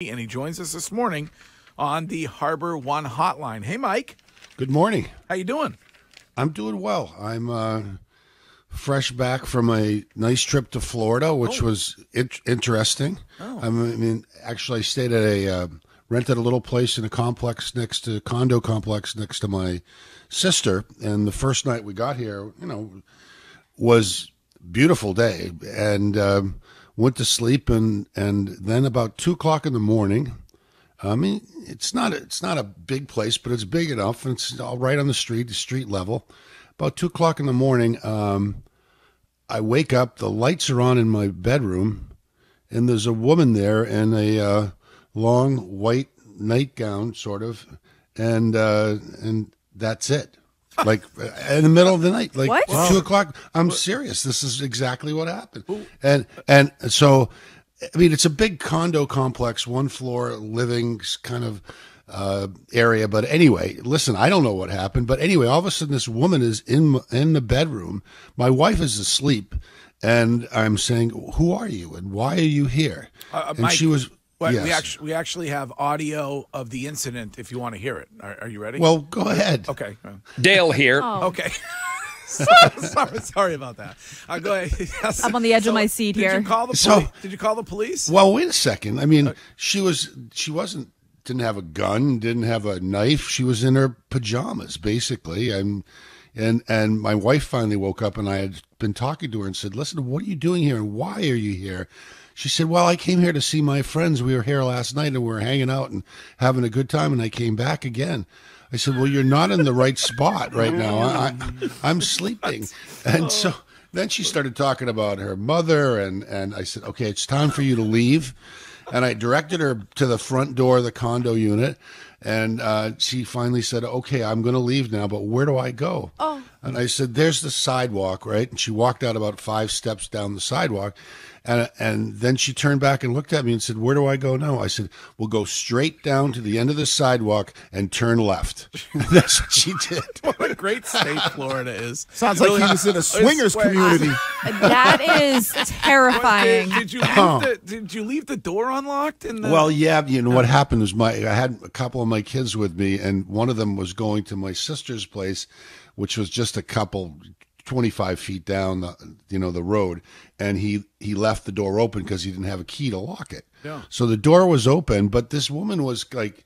And he joins us this morning on the Harbor One hotline. Hey, Mike. Good morning. How you doing? I'm doing well. I'm fresh back from a nice trip to Florida, which was interesting. Actually, I stayed at rented a little place in a condo complex next to my sister. And the first night we got here, was a beautiful day. And went to sleep, and then about 2:00 in the morning. It's not a big place, but it's big enough, and it's all right on the street level. About 2:00 in the morning, I wake up. The lights are on in my bedroom, and there's a woman there in a long white nightgown, sort of, and that's it. Like in the middle of the night, like What? 2:00. I'm serious. This is exactly what happened. And so, it's a big condo complex, one floor living kind of area. But anyway, listen, I don't know what happened. But anyway, all of a sudden, this woman is in the bedroom. My wife is asleep, and I'm saying, "Who are you? And why are you here?" And Mike, she was. Well, Yes. we actually have audio of the incident if you want to hear it. Are you ready? Well, go ahead. Okay. Dale here. Okay. Sorry about that. Go ahead. Yes. I'm on the edge of my seat here. Did you call the police? Well, wait a second. She didn't have a gun, didn't have a knife. She was in her pajamas, basically. And my wife finally woke up, and I had been talking to her and said, "Listen, what are you doing here, and why are you here?" She said, "Well, I came here to see my friends. We were here last night, and we were hanging out and having a good time, and I came back again." I said, "Well, you're not in the right spot right now. I'm sleeping." And so then she started talking about her mother, and I said, "Okay, it's time for you to leave." And I directed her to the front door of the condo unit, and she finally said, "Okay, I'm going to leave now, but where do I go?" Oh. And I said, "There's the sidewalk, right?" And she walked out about 5 steps down the sidewalk. And then she turned back and looked at me and said, "Where do I go now?" I said, "We'll go straight down to the end of the sidewalk and turn left." That's what she did. What a great state Florida is. Sounds like he was in a swingers community. That is terrifying. Did you leave the door unlocked? Well, yeah. What happened was I had a couple of my kids with me, and one of them was going to my sister's place, which was just a couple 25 feet down the road, and he left the door open because he didn't have a key to lock it. Yeah. So the door was open, but this woman was like,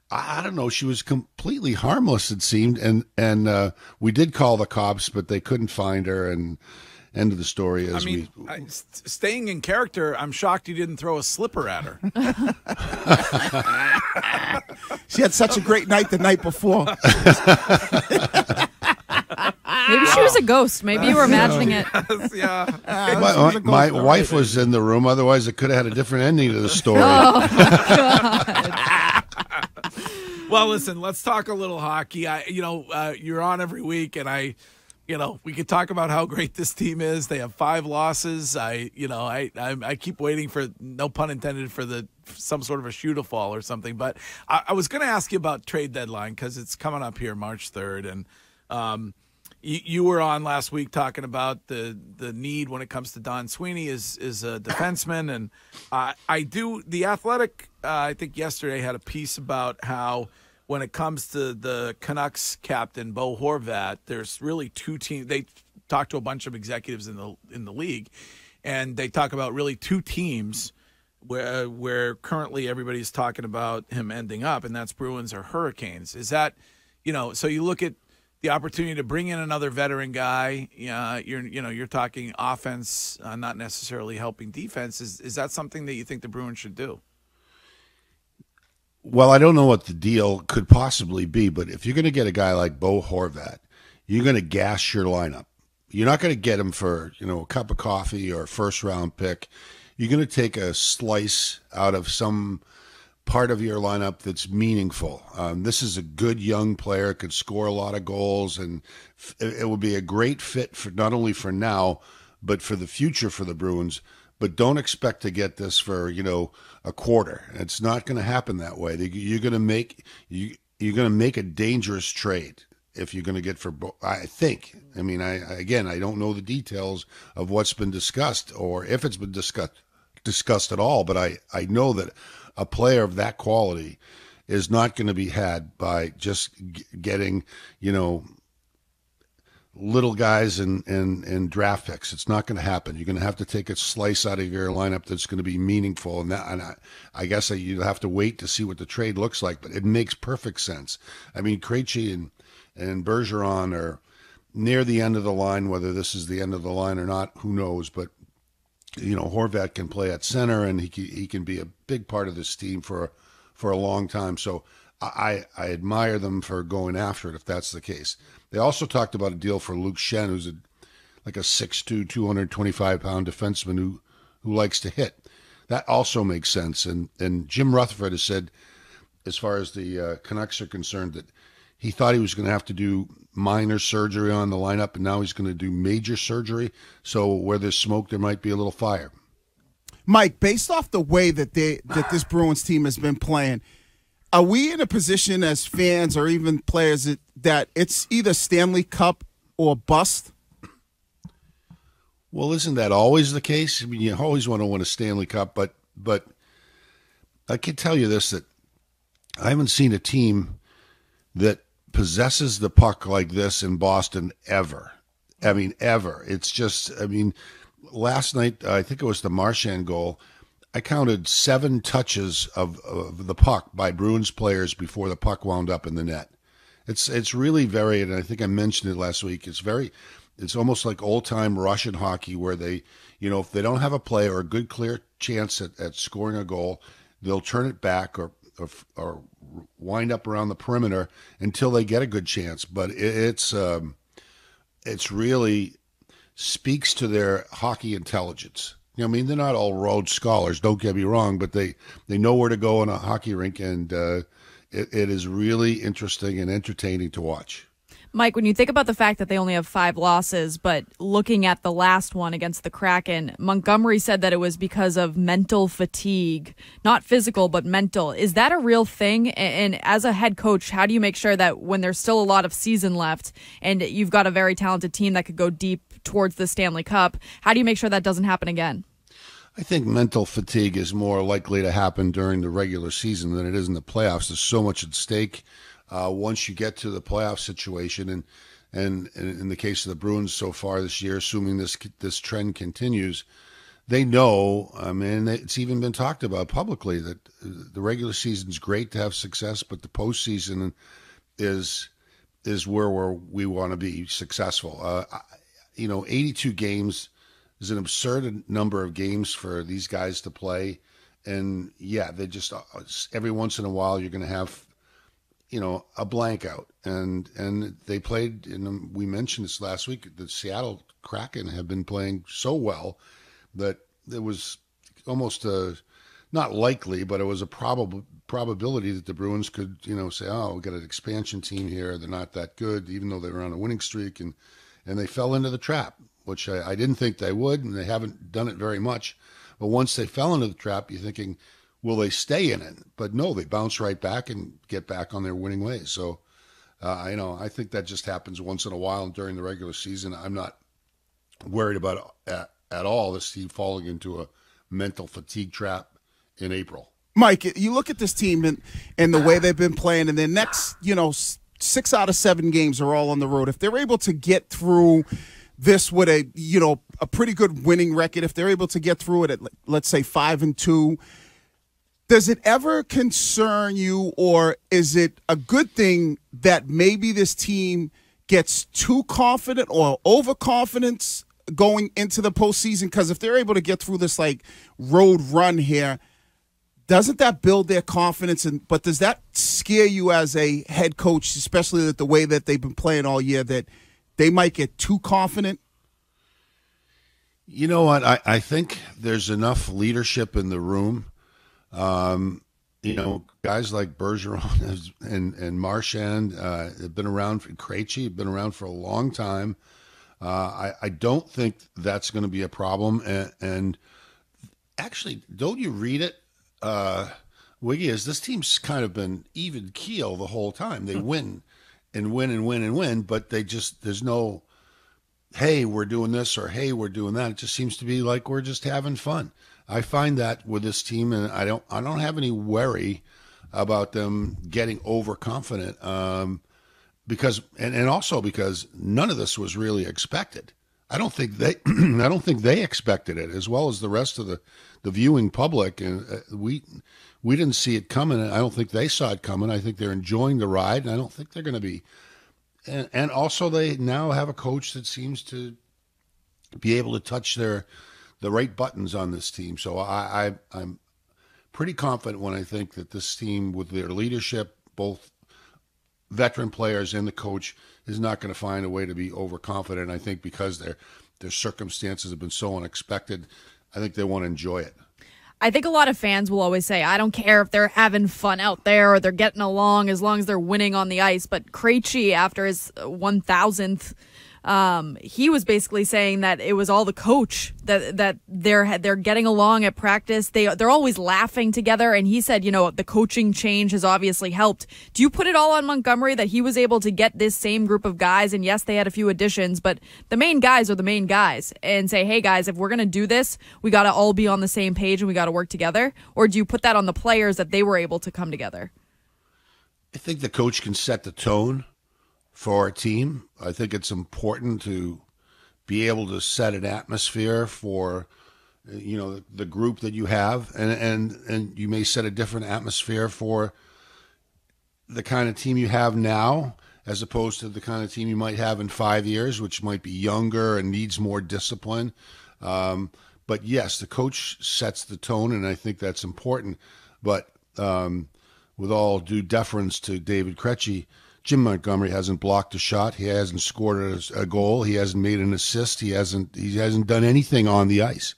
I don't know, she was completely harmless, it seemed, and we did call the cops, but they couldn't find her, and end of the story is staying in character, I'm shocked you didn't throw a slipper at her. She had such a great night the night before. Maybe she was a ghost. Maybe you were imagining it. Yeah. My wife was in the room. Otherwise, it could have had a different ending to the story. Oh, God. Well, listen, let's talk a little hockey. You're on every week, and we could talk about how great this team is. They have 5 losses. I keep waiting for, no pun intended, for some sort of a shoe to fall or something. But I was going to ask you about trade deadline because it's coming up here March 3rd, and you were on last week talking about the need when it comes to Don Sweeney is a defenseman, and The Athletic, I think yesterday had a piece about how when it comes to the Canucks captain Bo Horvat, there's really 2 teams. They talked to a bunch of executives in the league, and they talk about really 2 teams where currently everybody's talking about him ending up, and that's Bruins or Hurricanes. Is that, so you look at the opportunity to bring in another veteran guy, you're talking offense, not necessarily helping defense. Is that something that you think the Bruins should do? Well, I don't know what the deal could possibly be, but if you're going to get a guy like Bo Horvat, you're going to gas your lineup. You're not going to get him for, a cup of coffee or a first-round pick. You're going to take a slice out of some part of your lineup that's meaningful. This is a good young player, could score a lot of goals, and it would be a great fit for not only for now, but for the future for the Bruins. But don't expect to get this for, a quarter. It's not going to happen that way. You're going to make a dangerous trade if you're going to get for, I think. I mean, I don't know the details of what's been discussed or if it's been discussed at all, but I know that a player of that quality is not going to be had by just getting, little guys and draft picks. It's not going to happen. You're going to have to take a slice out of your lineup that's going to be meaningful. And I guess you'll have to wait to see what the trade looks like, but it makes perfect sense. I mean, Krejci and Bergeron are near the end of the line. Whether this is the end of the line or not, who knows? But Horvat can play at center, and he can be a big part of this team for a long time. So I admire them for going after it if that's the case. They also talked about a deal for Luke Schenn, who's like a 6'2", 225-pound defenseman who likes to hit. That also makes sense. And Jim Rutherford has said, as far as the Canucks are concerned, that he thought he was going to have to do minor surgery on the lineup, and now he's going to do major surgery. So where there's smoke, there might be a little fire. Mike, based off the way that this Bruins team has been playing, are we in a position as fans or even players that it's either Stanley Cup or bust? Well, isn't that always the case? I mean, you always want to win a Stanley Cup, but I can tell you this, that I haven't seen a team that possesses the puck like this in Boston ever. I mean, ever. It's just, last night, I think it was the Marchand goal, I counted 7 touches of the puck by Bruins players before the puck wound up in the net. It's really very, and I think I mentioned it last week, it's almost like old-time Russian hockey where they, if they don't have a play or a good clear chance at scoring a goal, they'll turn it back or wind up around the perimeter until they get a good chance. But it's really speaks to their hockey intelligence. They're not all Rhodes Scholars, don't get me wrong, but they know where to go in a hockey rink, and it is really interesting and entertaining to watch. Mike, when you think about the fact that they only have 5 losses, but looking at the last one against the Kraken, Montgomery said that it was because of mental fatigue, not physical, but mental. Is that a real thing? And as a head coach, how do you make sure that when there's still a lot of season left and you've got a very talented team that could go deep towards the Stanley Cup, how do you make sure that doesn't happen again? I think mental fatigue is more likely to happen during the regular season than it is in the playoffs. There's so much at stake. Once you get to the playoff situation, and in the case of the Bruins so far this year, assuming this trend continues, they know. I mean, it's even been talked about publicly that the regular season is great to have success, but the postseason is where we want to be successful. 82 games is an absurd number of games for these guys to play, and they just every once in a while you're going to have a blank out. And they played, and we mentioned this last week, the Seattle Kraken have been playing so well that it was almost not likely, but it was a probability that the Bruins could, say, oh, we got an expansion team here. They're not that good, even though they were on a winning streak. And they fell into the trap, which I didn't think they would, and they haven't done it very much. But once they fell into the trap, you're thinking, will they stay in it? But no, they bounce right back and get back on their winning ways. So, I think that just happens once in a while during the regular season. I'm not worried about at all this team falling into a mental fatigue trap in April. Mike, you look at this team and the way they've been playing, and their next, 6 out of 7 games are all on the road. If they're able to get through this with a pretty good winning record, if they're able to get through it at, let's say, 5-2, does it ever concern you, or is it a good thing that maybe this team gets too confident or overconfidence going into the postseason? Because if they're able to get through this road run here, doesn't that build their confidence? But does that scare you as a head coach, especially with the way that they've been playing all year, that they might get too confident? You know what? I think there's enough leadership in the room. Guys like Bergeron and Marchand have been around. Krejci have been around for a long time. I don't think that's going to be a problem. And actually, don't you read it, Wiggy? Is this team's kind of been even keel the whole time. They win and win and win and win, but there's no, hey, we're doing this or hey, we're doing that. It just seems to be like we're just having fun. I find that with this team, and I don't have any worry about them getting overconfident, because also because none of this was really expected. I don't think they expected it, as well as the rest of the viewing public, and we didn't see it coming. And I don't think they saw it coming. I think they're enjoying the ride, and I don't think they're going to be. And also, they now have a coach that seems to be able to touch the right buttons on this team. So I'm pretty confident when I think that this team, with their leadership, both veteran players and the coach, is not going to find a way to be overconfident. I think because their circumstances have been so unexpected, I think they want to enjoy it. I think a lot of fans will always say, I don't care if they're having fun out there or they're getting along as long as they're winning on the ice. But Krejci, after his 1,000th, he was basically saying that it was all the coach, that they're getting along at practice. They're always laughing together. And he said, the coaching change has obviously helped. Do you put it all on Montgomery that he was able to get this same group of guys? And yes, they had a few additions, but the main guys are the main guys, and say, hey guys, if we're going to do this, we got to all be on the same page and we got to work together? Or do you put that on the players that they were able to come together? I think the coach can set the tone for a team. I think it's important to be able to set an atmosphere for, the group that you have, and you may set a different atmosphere for the kind of team you have now, as opposed to the kind of team you might have in 5 years, which might be younger and needs more discipline. But yes, the coach sets the tone, and I think that's important. But with all due deference to David Krejci, Jim Montgomery hasn't blocked a shot. He hasn't scored a goal. He hasn't made an assist. He hasn't done anything on the ice.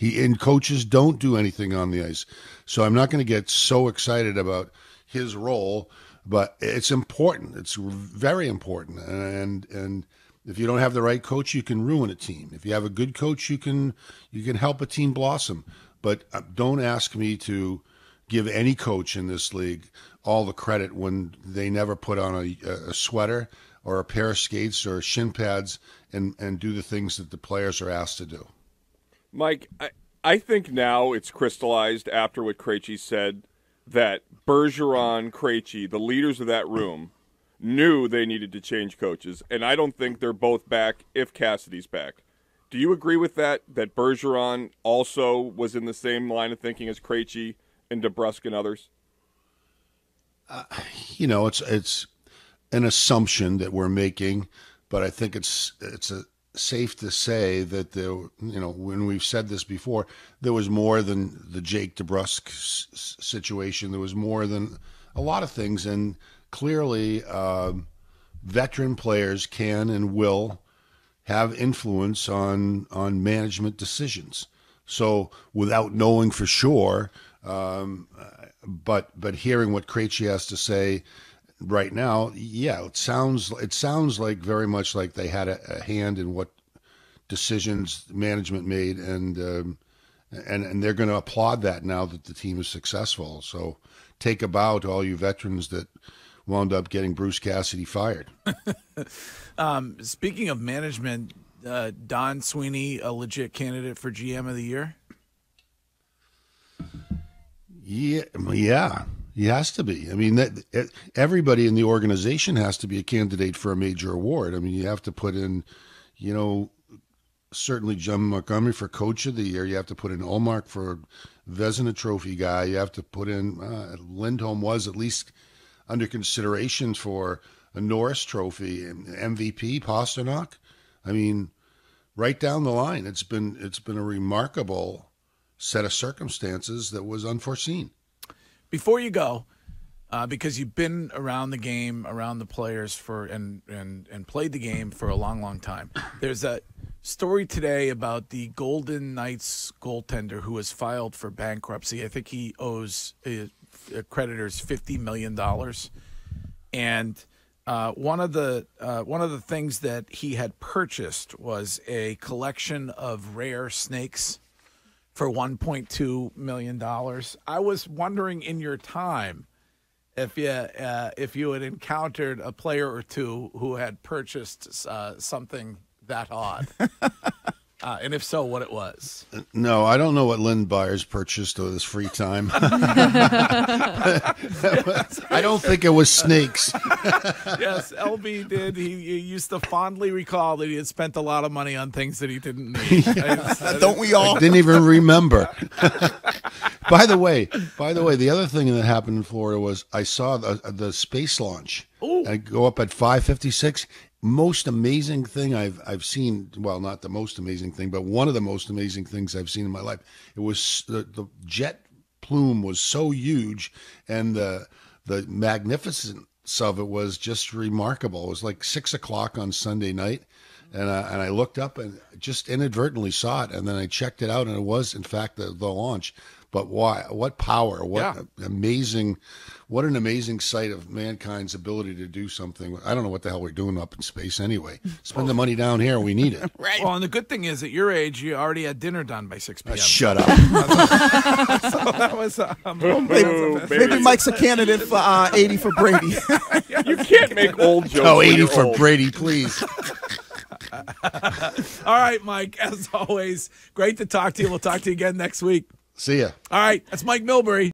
And coaches don't do anything on the ice. So I'm not going to get so excited about his role, but it's important. It's very important. And if you don't have the right coach, you can ruin a team. If you have a good coach, you can help a team blossom. But don't ask me to give any coach in this league all the credit when they never put on a sweater or a pair of skates or shin pads and do the things that the players are asked to do. Mike, I think now it's crystallized after what Krejci said that Bergeron, Krejci, the leaders of that room, knew they needed to change coaches, and I don't think they're both back if Cassidy's back. Do you agree with that Bergeron also was in the same line of thinking as Krejci and DeBrusk and others? It's an assumption that we're making, but I think it's safe to say that when we've said this before, there was more than the Jake DeBrusk situation. There was more than a lot of things, and clearly, veteran players can and will have influence on management decisions. So, without knowing for sure. But hearing what Krejci has to say right now, yeah, it sounds like very much like they had a hand in what decisions management made, and they're going to applaud that now that the team is successful. So take a bow to all you veterans that wound up getting Bruce Cassidy fired. Speaking of management, Don Sweeney, a legit candidate for GM of the year? Yeah, he has to be. I mean, everybody in the organization has to be a candidate for a major award. I mean, you have to put in, certainly Jim Montgomery for Coach of the Year. You have to put in Olmark for Vezina Trophy guy. You have to put in Lindholm was at least under consideration for a Norris Trophy, MVP Pasternak. I mean, right down the line, it's been a remarkable set of circumstances that was unforeseen. Before you go, because you've been around the game, around the players and played the game for a long, long time, there's a story today about the Golden Knights goaltender who was filed for bankruptcy. I think he owes creditors $50 million. And one of the things that he had purchased was a collection of rare snakes for $1.2 million. I was wondering in your time if you had encountered a player or two who had purchased something that odd. And if so, what it was. No, I don't know what Lynn Byers purchased with his free time. I don't think it was snakes. Yes, LB did. He used to fondly recall that he had spent a lot of money on things that he didn't need. Don't we all? I didn't even remember. By the way, the other thing that happened in Florida was I saw the space launch. Ooh. I go up at 5:56. Most amazing thing I've seen. Well, not the most amazing thing, but one of the most amazing things I've seen in my life. It was the jet plume was so huge, and the magnificence of it was just remarkable. It was like 6:00 on Sunday night. And I looked up and just inadvertently saw it, and then I checked it out, and it was in fact the launch. But why? What power? What amazing! What an amazing sight of mankind's ability to do something. I don't know what the hell we're doing up in space anyway. Spend the money down here; we need it. Right. Well, and the good thing is, at your age, you already had dinner done by 6 p.m. Shut up. So that was Maybe Mike's a candidate for 80 for Brady. You can't make old jokes. Oh, when 80 you're for old. Brady, please. All right, Mike, as always, great to talk to you. We'll talk to you again next week. See ya. All right, that's Mike Milbury.